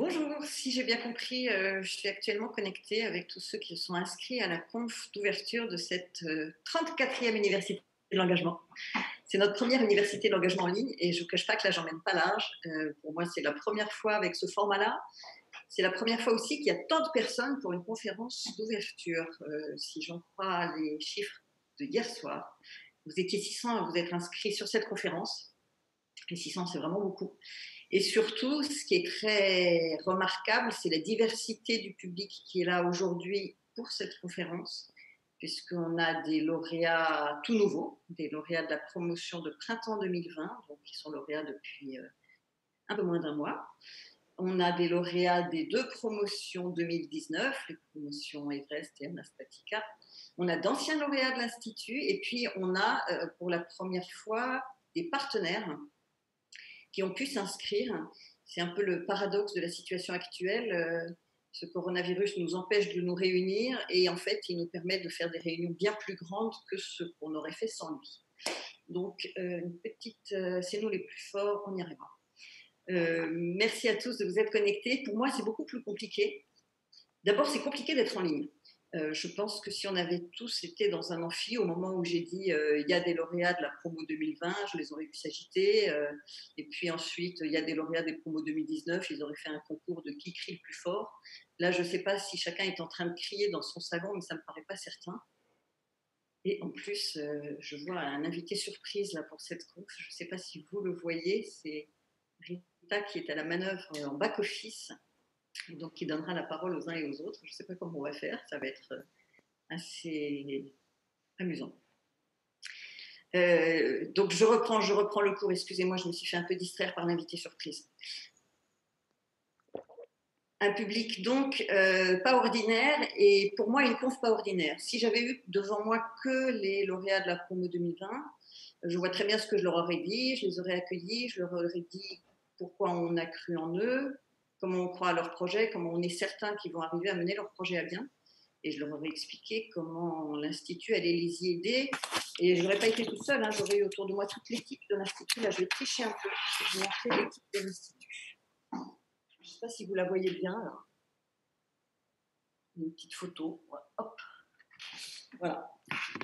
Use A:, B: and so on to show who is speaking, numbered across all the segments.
A: Bonjour, si j'ai bien compris, je suis actuellement connectée avec tous ceux qui sont inscrits à la conf d'ouverture de cette 34e université de l'engagement. C'est notre première université de l'engagement en ligne et je ne vous cache pas que là, j'en mène pas large. Pour moi, c'est la première fois avec ce format-là. C'est la première fois aussi qu'il y a tant de personnes pour une conférence d'ouverture. Si j'en crois les chiffres de hier soir, vous étiez 600 à vous être inscrits sur cette conférence. Et 600, c'est vraiment beaucoup. Et surtout, ce qui est très remarquable, c'est la diversité du public qui est là aujourd'hui pour cette conférence, puisqu'on a des lauréats tout nouveaux, des lauréats de la promotion de printemps 2020, donc qui sont lauréats depuis un peu moins d'un mois. On a des lauréats des deux promotions 2019, les promotions Everest et Anastatica. On a d'anciens lauréats de l'Institut, et puis on a pour la première fois des partenaires qui ont pu s'inscrire. C'est un peu le paradoxe de la situation actuelle. Ce coronavirus nous empêche de nous réunir et en fait, il nous permet de faire des réunions bien plus grandes que ce qu'on aurait fait sans lui. Donc, une petite, c'est nous les plus forts, on y arrivera. Merci à tous de vous être connectés. Pour moi, c'est beaucoup plus compliqué. D'abord, c'est compliqué d'être en ligne. Je pense que si on avait tous été dans un amphi au moment où j'ai dit il y a des lauréats de la promo 2020, je les aurais vu s'agiter. Et puis ensuite, il y a des lauréats des promos 2019, ils auraient fait un concours de qui crie le plus fort. Là, je ne sais pas si chacun est en train de crier dans son salon, mais ça ne me paraît pas certain. Et en plus, je vois un invité surprise là, pour cette conf. Je ne sais pas si vous le voyez, c'est Rita qui est à la manœuvre en back-office, donc qui donnera la parole aux uns et aux autres. Je ne sais pas comment on va faire, ça va être assez amusant. Donc je reprends le cours, excusez-moi, je me suis fait un peu distraire par l'invité surprise. Un public donc pas ordinaire, et pour moi une conf pas ordinaire. Si j'avais eu devant moi que les lauréats de la promo 2020, je vois très bien ce que je leur aurais dit, je les aurais accueillis, je leur aurais dit pourquoi on a cru en eux, comment on croit à leur projet, comment on est certain qu'ils vont arriver à mener leur projet à bien. Et je leur aurais expliqué comment l'Institut allait les y aider. Et je n'aurais pas été toute seule, hein, j'aurais eu autour de moi toute l'équipe de l'Institut. Là, je vais tricher un peu. Je vais montrer l'équipe de l'Institut. Je ne sais pas si vous la voyez bien, là. Une petite photo. Hop. Voilà.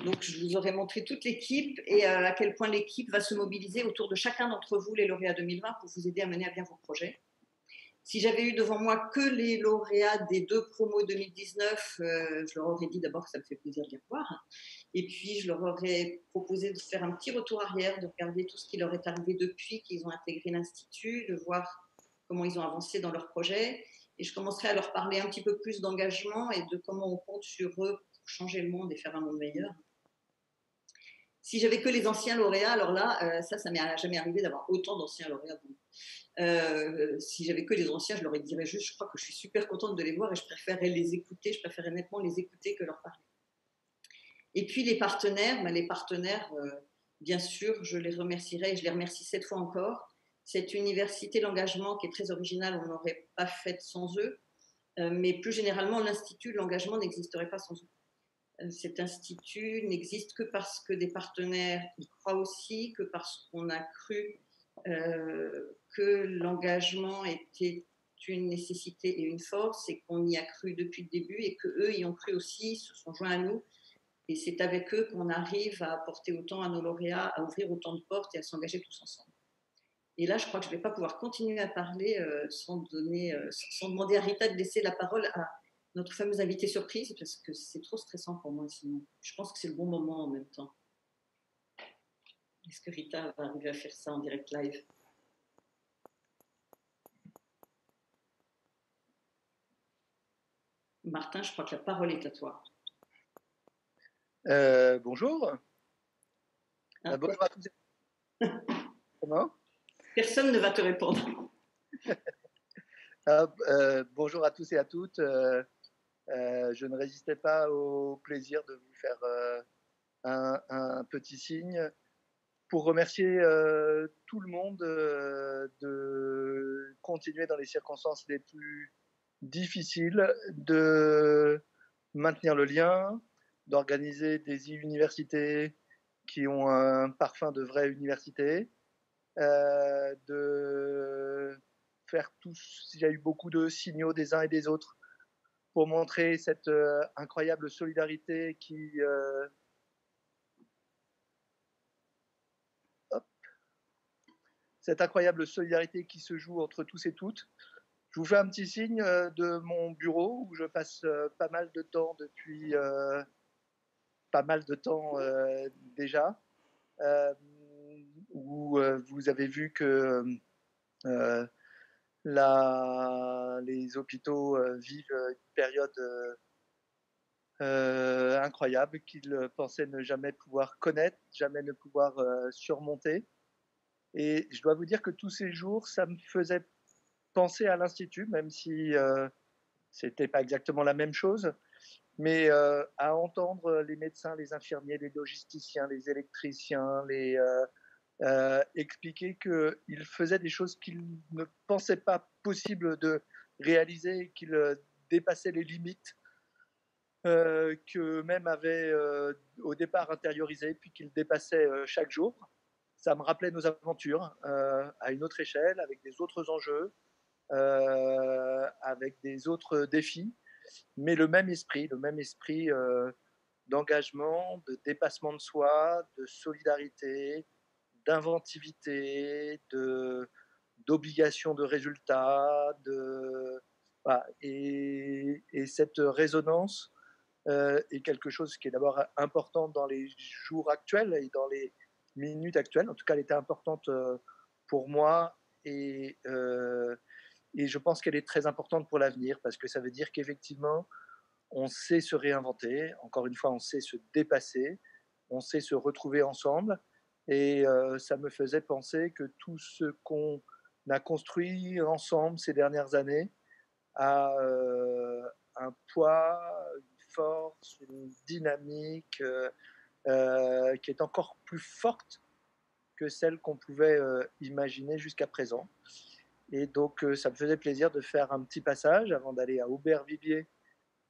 A: Donc, je vous aurais montré toute l'équipe et à quel point l'équipe va se mobiliser autour de chacun d'entre vous, les lauréats 2020, pour vous aider à mener à bien vos projets. Si j'avais eu devant moi que les lauréats des deux promos 2019, je leur aurais dit d'abord que ça me fait plaisir de les revoir. Et puis, je leur aurais proposé de faire un petit retour arrière, de regarder tout ce qui leur est arrivé depuis qu'ils ont intégré l'Institut, de voir comment ils ont avancé dans leur projet. Et je commencerai à leur parler un petit peu plus d'engagement et de comment on compte sur eux pour changer le monde et faire un monde meilleur. Si j'avais que les anciens lauréats, alors là, ça m'est jamais arrivé d'avoir autant d'anciens lauréats. Si j'avais que les anciens, je leur dirais juste, je crois que je suis super contente de les voir et je préférerais les écouter, je préférerais nettement les écouter que leur parler. Et puis les partenaires, bien sûr, je les remercierai et je les remercie cette fois encore. Cette université, l'engagement qui est très originale, on n'aurait pas fait sans eux, mais plus généralement, l'Institut, l'engagement n'existerait pas sans eux. Cet institut n'existe que parce que des partenaires y croient aussi, que parce qu'on a cru que l'engagement était une nécessité et une force et qu'on y a cru depuis le début et qu'eux y ont cru aussi, se sont joints à nous. Et c'est avec eux qu'on arrive à apporter autant à nos lauréats, à ouvrir autant de portes et à s'engager tous ensemble. Et là, je crois que je ne vais pas pouvoir continuer à parler sans demander à Rita de laisser la parole à notre fameuse invitée surprise, parce que c'est trop stressant pour moi sinon. Je pense que c'est le bon moment en même temps. Est-ce que Rita va arriver à faire ça en direct live? Martin, je crois que la parole est à toi.
B: Bonjour. Bonjour à tous. Comment?
A: Personne ne va te répondre.
B: Bonjour à tous et à toutes. Je ne résistais pas au plaisir de vous faire un petit signe pour remercier tout le monde de continuer dans les circonstances les plus difficiles, de maintenir le lien, d'organiser des universités qui ont un parfum de vraie université, de faire tous. Il y a eu beaucoup de signaux des uns et des autres pour montrer cette incroyable solidarité qui se joue entre tous et toutes. Je vous fais un petit signe de mon bureau où je passe pas mal de temps depuis pas mal de temps déjà, où vous avez vu que les hôpitaux vivent une période incroyable qu'ils pensaient ne jamais pouvoir connaître, jamais ne pouvoir surmonter. Et je dois vous dire que tous ces jours, ça me faisait penser à l'Institut, même si c'était pas exactement la même chose, mais à entendre les médecins, les infirmiers, les logisticiens, les électriciens, expliquer qu'ils faisaient des choses qu'ils ne pensaient pas possible de réaliser, qu'ils dépassaient les limites qu'eux-mêmes avaient au départ intériorisées, puis qu'ils dépassaient chaque jour. Ça me rappelait nos aventures à une autre échelle, avec des autres enjeux, avec des autres défis, mais le même esprit d'engagement, de dépassement de soi, de solidarité, d'inventivité, d'obligation de résultat, voilà. Et cette résonance est quelque chose qui est d'abord important dans les jours actuels et dans les minutes actuelles. En tout cas, elle était importante pour moi et je pense qu'elle est très importante pour l'avenir parce que ça veut dire qu'effectivement, on sait se réinventer. Encore une fois, on sait se dépasser, on sait se retrouver ensemble. Et ça me faisait penser que tout ce qu'on a construit ensemble ces dernières années a un poids, une force, une dynamique qui est encore plus forte que celle qu'on pouvait imaginer jusqu'à présent. Et donc, ça me faisait plaisir de faire un petit passage avant d'aller à Aubervilliers,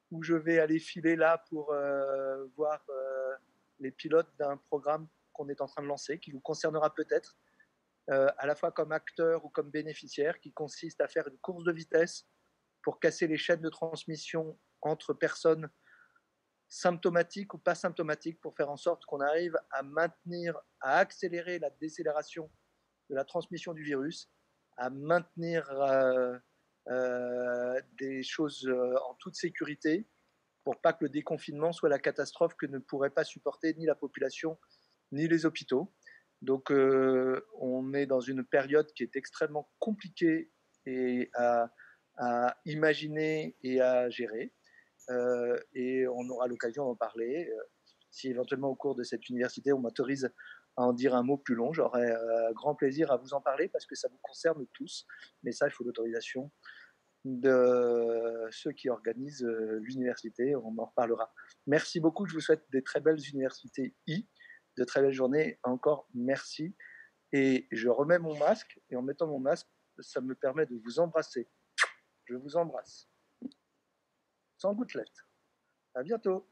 B: où je vais aller filer là pour voir les pilotes d'un programme qu'on est en train de lancer, qui vous concernera peut-être, à la fois comme acteur ou comme bénéficiaire, qui consiste à faire une course de vitesse pour casser les chaînes de transmission entre personnes symptomatiques ou pas symptomatiques, pour faire en sorte qu'on arrive à maintenir, à accélérer la décélération de la transmission du virus, à maintenir des choses en toute sécurité pour pas que le déconfinement soit la catastrophe que ne pourrait pas supporter ni la population ni les hôpitaux. Donc on est dans une période qui est extrêmement compliquée et à imaginer et à gérer. Et on aura l'occasion d'en parler. Si éventuellement au cours de cette université on m'autorise à en dire un mot plus long, j'aurai grand plaisir à vous en parler parce que ça vous concerne tous. Mais ça, il faut l'autorisation de ceux qui organisent l'université. On en reparlera. Merci beaucoup. Je vous souhaite des très belles universités de très belles journées. Encore merci. Et je remets mon masque. Et en mettant mon masque, ça me permet de vous embrasser. Je vous embrasse. Sans gouttelette. À bientôt.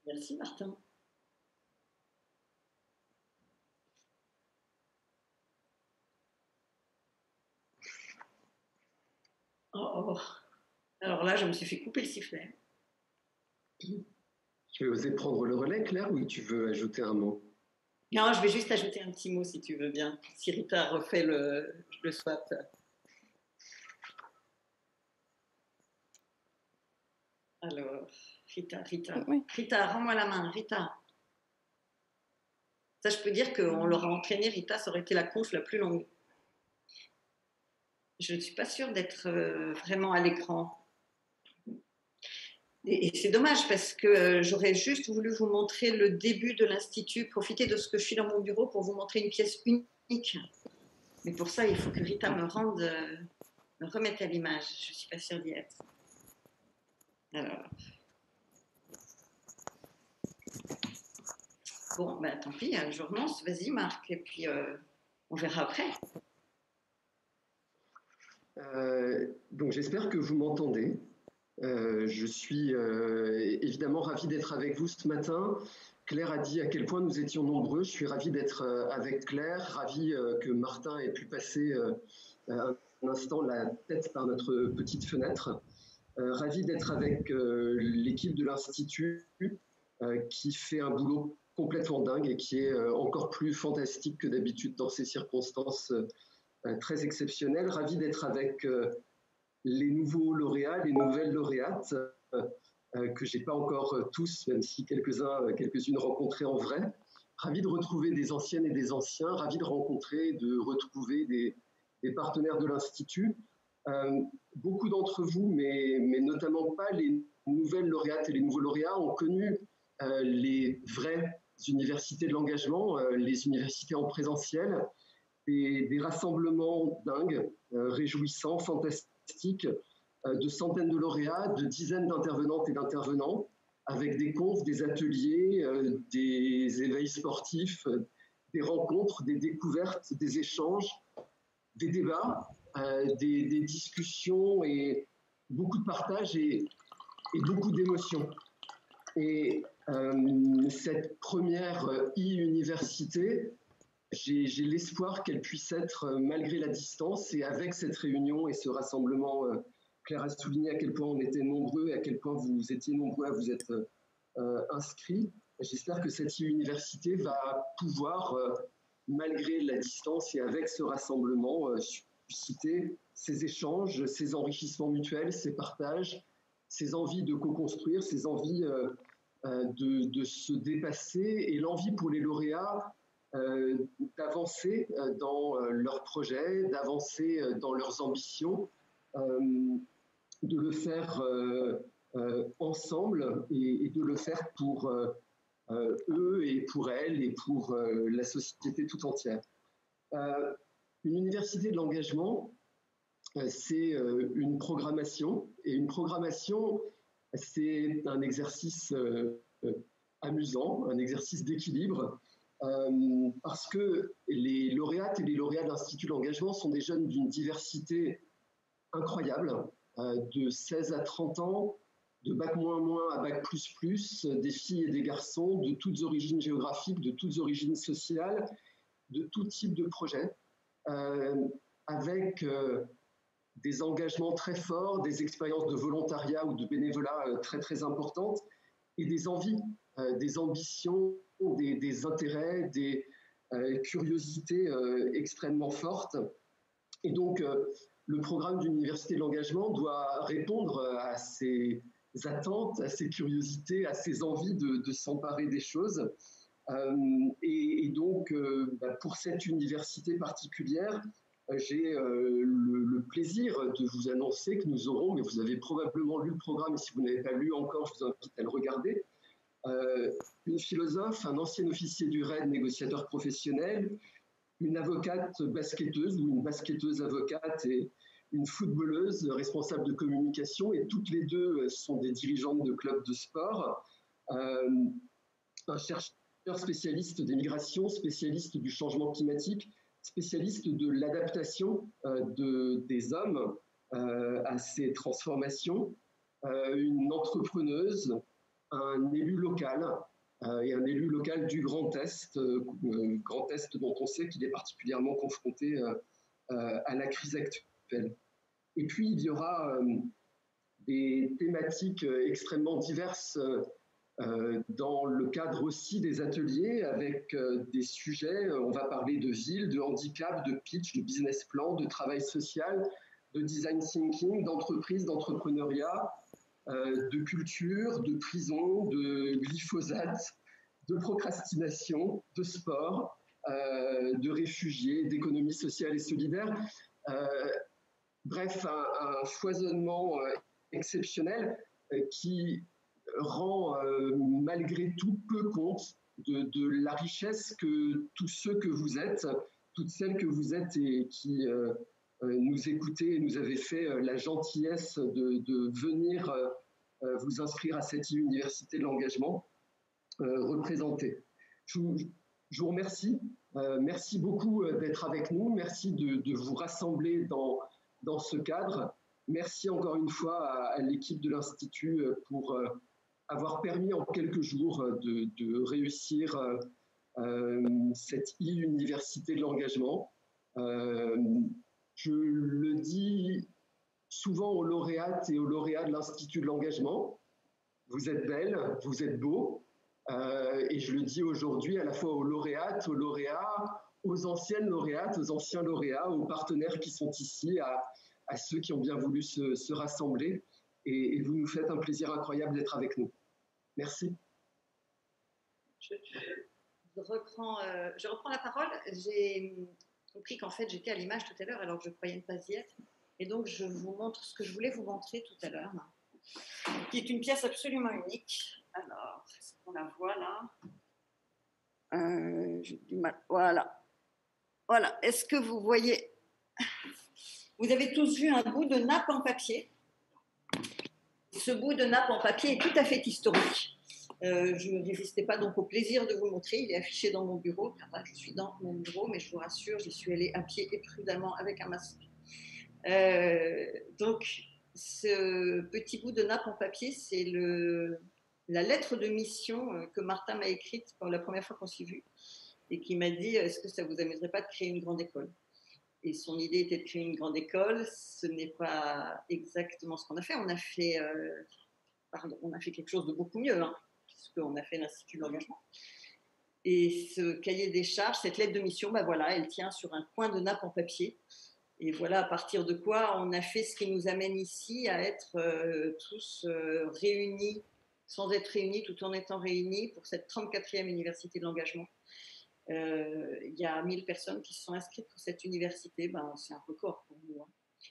A: Merci Martin. Oh. Alors là, je me suis fait couper le sifflet.
C: Tu veux oser prendre le relais, Claire, ou tu veux ajouter un mot?
A: Non, je vais juste ajouter un petit mot si tu veux bien. Si Rita refait le swap. Alors, Rita. Oui. Rita, rends-moi la main, Rita. Ça, je peux dire qu'on l'aura entraîné, Rita, ça aurait été la conf la plus longue. Je ne suis pas sûre d'être vraiment à l'écran. Et c'est dommage parce que j'aurais juste voulu vous montrer le début de l'Institut, profiter de ce que je suis dans mon bureau pour vous montrer une pièce unique. Mais pour ça, il faut que Rita me remette à l'image. Je ne suis pas sûre d'y être. Alors. Bon, ben tant pis, je renonce. Vas-y, Marc, et puis on verra après.
C: Donc j'espère que vous m'entendez. Je suis évidemment ravi d'être avec vous ce matin Claire a dit à quel point nous étions nombreux. Je suis ravi d'être avec Claire, ravi que Martin ait pu passer un instant la tête par notre petite fenêtre. Ravi d'être avec l'équipe de l'Institut qui fait un boulot complètement dingue et qui est encore plus fantastique que d'habitude dans ces circonstances très exceptionnelles. Ravi d'être avec les nouveaux lauréats, les nouvelles lauréates que je n'ai pas encore tous, même si quelques-unes rencontrées en vrai. Ravi de retrouver des anciennes et des anciens, ravi de retrouver des partenaires de l'Institut. Beaucoup d'entre vous, mais notamment pas les nouvelles lauréates et les nouveaux lauréats, ont connu les vraies universités de l'engagement, les universités en présentiel, des rassemblements dingues, réjouissants, fantastiques, de centaines de lauréats, de dizaines d'intervenantes et d'intervenants, avec des confs, des ateliers, des éveils sportifs, des rencontres, des découvertes, des échanges, des débats, des discussions et beaucoup de partage et beaucoup d'émotions. Et cette première e-université, j'ai l'espoir qu'elle puisse être, malgré la distance et avec cette réunion et ce rassemblement, Claire a souligné à quel point on était nombreux et à quel point vous étiez nombreux à vous être inscrits. J'espère que cette e-université va pouvoir, malgré la distance et avec ce rassemblement, susciter ces échanges, ces enrichissements mutuels, ces partages, ces envies de co-construire, ces envies de se dépasser et l'envie pour les lauréats d'avancer dans leurs projets, d'avancer dans leurs ambitions, de le faire ensemble et de le faire pour eux et pour elles et pour la société tout entière. Une université de l'engagement, c'est une programmation, et une programmation, c'est un exercice amusant, un exercice d'équilibre, parce que les lauréates et les lauréats de l'Institut de l'engagement sont des jeunes d'une diversité incroyable, de 16 à 30 ans, de bac moins à bac plus, des filles et des garçons, de toutes origines géographiques, de toutes origines sociales, de tout type de projets, avec des engagements très forts, des expériences de volontariat ou de bénévolat très très importantes, et des envies, des ambitions, des intérêts, des curiosités extrêmement fortes. Et donc, le programme d'Université de l'engagement doit répondre à ces attentes, à ces curiosités, à ces envies de s'emparer des choses. Et donc, pour cette université particulière, j'ai le plaisir de vous annoncer que nous aurons, mais vous avez probablement lu le programme, et si vous n'avez pas lu encore, je vous invite à le regarder, une philosophe, un ancien officier du RAID, négociateur professionnel, une avocate basketteuse ou une basketteuse avocate et une footballeuse responsable de communication, et toutes les deux sont des dirigeantes de clubs de sport, un chercheur spécialiste des migrations, spécialiste du changement climatique, spécialiste de l'adaptation des hommes à ces transformations, une entrepreneuse, un élu local, et un élu local du Grand Est dont on sait qu'il est particulièrement confronté à la crise actuelle. Et puis, il y aura des thématiques extrêmement diverses dans le cadre aussi des ateliers, avec des sujets, on va parler de ville, de handicap, de pitch, de business plan, de travail social, de design thinking, d'entreprise, d'entrepreneuriat, de culture, de prison, de glyphosate, de procrastination, de sport, de réfugiés, d'économie sociale et solidaire. Bref, un foisonnement exceptionnel qui rend malgré tout peu compte de la richesse que tous ceux que vous êtes, toutes celles que vous êtes et qui nous écoutez et nous avez fait la gentillesse de venir vous inscrire à cette université de l'engagement représenter. Je vous remercie. Merci beaucoup d'être avec nous. Merci de vous rassembler dans ce cadre. Merci encore une fois à l'équipe de l'Institut pour avoir permis en quelques jours de réussir cette e-université de l'engagement. Je le dis souvent aux lauréates et aux lauréats de l'Institut de l'engagement, vous êtes belles, vous êtes beaux, et je le dis aujourd'hui à la fois aux lauréates, aux lauréats, aux anciennes lauréates, aux anciens lauréats, aux partenaires qui sont ici, à ceux qui ont bien voulu se rassembler, et vous nous faites un plaisir incroyable d'être avec nous. Merci.
A: Je reprends la parole. J'ai compris qu'en fait j'étais à l'image tout à l'heure alors que je croyais ne pas y être. Et donc je vous montre ce que je voulais vous montrer tout à l'heure, qui est une pièce absolument unique. Alors, est-ce qu'on la voit là? J'ai du mal. Voilà. Voilà. Est-ce que vous voyez? Vous avez tous vu un bout de nappe en papier. Ce bout de nappe en papier est tout à fait historique. Je ne résistais pas donc au plaisir de vous le montrer. Il est affiché dans mon bureau. Enfin, je suis dans mon bureau, mais je vous rassure, j'y suis allée à pied et prudemment avec un masque. Donc, ce petit bout de nappe en papier, c'est la lettre de mission que Martin m'a écrite pour la première fois qu'on s'est vu et qui m'a dit « Est-ce que ça ne vous amuserait pas de créer une grande école ?» Et son idée était de créer une grande école. Ce n'est pas exactement ce qu'on a fait. On a fait quelque chose de beaucoup mieux, hein, puisqu'on a fait l'Institut de l'engagement. Et ce cahier des charges, cette lettre de mission, ben voilà, elle tient sur un coin de nappe en papier. Et voilà à partir de quoi on a fait ce qui nous amène ici à être tous réunis, sans être réunis, tout en étant réunis pour cette 34e université de l'engagement. Il y a 1000 personnes qui se sont inscrites pour cette université. Ben, c'est un record pour nous, hein.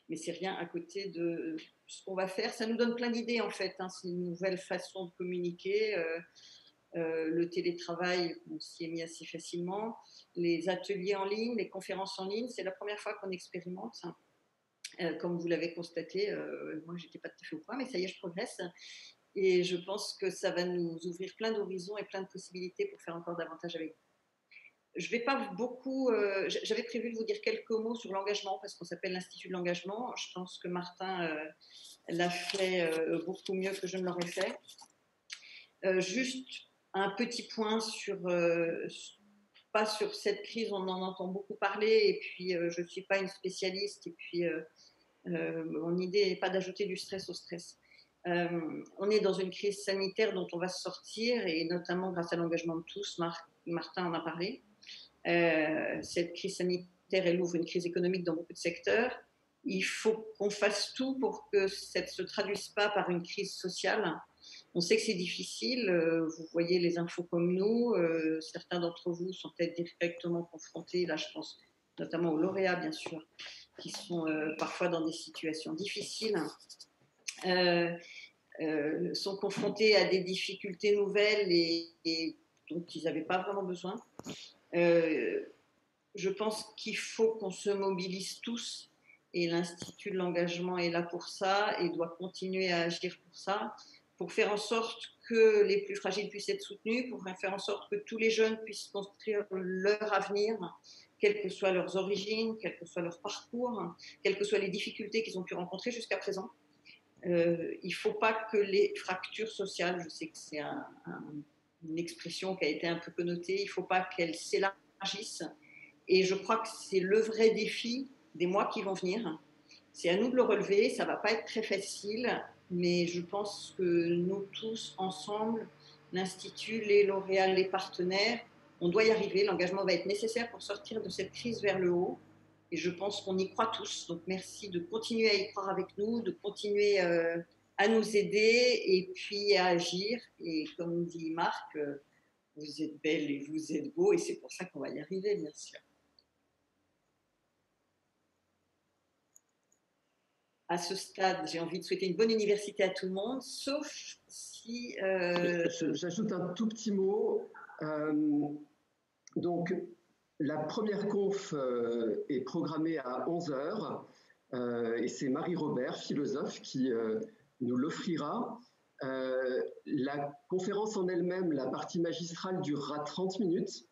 A: Mais c'est rien à côté de ce qu'on va faire. Ça nous donne plein d'idées en fait, hein. C'est une nouvelle façon de communiquer. Le télétravail, on s'y est mis assez facilement. Les ateliers en ligne, les conférences en ligne, c'est la première fois qu'on expérimente. Comme vous l'avez constaté, moi, je n'étais pas tout à fait au point, mais ça y est, je progresse. Et je pense que ça va nous ouvrir plein d'horizons et plein de possibilités pour faire encore davantage avec vous. Je ne vais pas beaucoup... j'avais prévu de vous dire quelques mots sur l'engagement, parce qu'on s'appelle l'Institut de l'engagement. Je pense que Martin l'a fait beaucoup mieux que je ne l'aurais fait. Juste un petit point pas sur cette crise, on en entend beaucoup parler, et puis je ne suis pas une spécialiste, et puis mon idée n'est pas d'ajouter du stress au stress. On est dans une crise sanitaire dont on va sortir, et notamment grâce à l'engagement de tous, Martin en a parlé. Cette crise sanitaire, elle ouvre une crise économique dans beaucoup de secteurs. Il faut qu'on fasse tout pour que ça ne se traduise pas par une crise sociale. On sait que c'est difficile, vous voyez les infos comme nous, certains d'entre vous sont peut-être directement confrontés, là je pense notamment aux lauréats bien sûr, qui sont parfois dans des situations difficiles, sont confrontés à des difficultés nouvelles et dont ils n'avaient pas vraiment besoin. Je pense qu'il faut qu'on se mobilise tous, et l'Institut de l'engagement est là pour ça et doit continuer à agir pour ça, pour faire en sorte que les plus fragiles puissent être soutenus, pour faire en sorte que tous les jeunes puissent construire leur avenir, quelles que soient leurs origines, quel que soit leur parcours, quelles que soient les difficultés qu'ils ont pu rencontrer jusqu'à présent. Il ne faut pas que les fractures sociales, je sais que c'est une expression qui a été un peu connotée, il ne faut pas qu'elles s'élargissent. Et je crois que c'est le vrai défi des mois qui vont venir. C'est à nous de le relever, ça ne va pas être très facile, mais je pense que nous tous, ensemble, l'Institut, les lauréats, les partenaires, on doit y arriver. L'engagement va être nécessaire pour sortir de cette crise vers le haut. Et je pense qu'on y croit tous. Donc merci de continuer à y croire avec nous, de continuer à nous aider et puis à agir. Et comme dit Marc, vous êtes belles et vous êtes beaux, et c'est pour ça qu'on va y arriver, bien sûr. À ce stade, j'ai envie de souhaiter une bonne université à tout le monde, sauf si...
C: J'ajoute un tout petit mot. Donc, la première conf est programmée à 11h, et c'est Marie-Robert, philosophe, qui nous l'offrira. La conférence en elle-même, la partie magistrale, durera 30 minutes,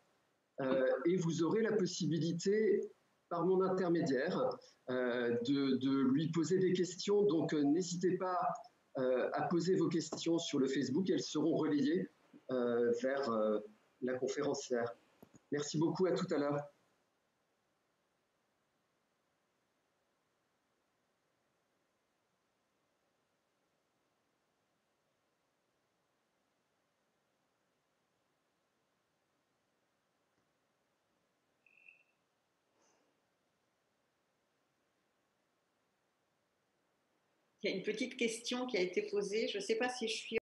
C: et vous aurez la possibilité, par mon intermédiaire, de lui poser des questions. Donc, n'hésitez pas à poser vos questions sur le Facebook. Elles seront relayées vers la conférencière. Merci beaucoup, à tout à l'heure.
A: Il y a une petite question qui a été posée. Je ne sais pas si je suis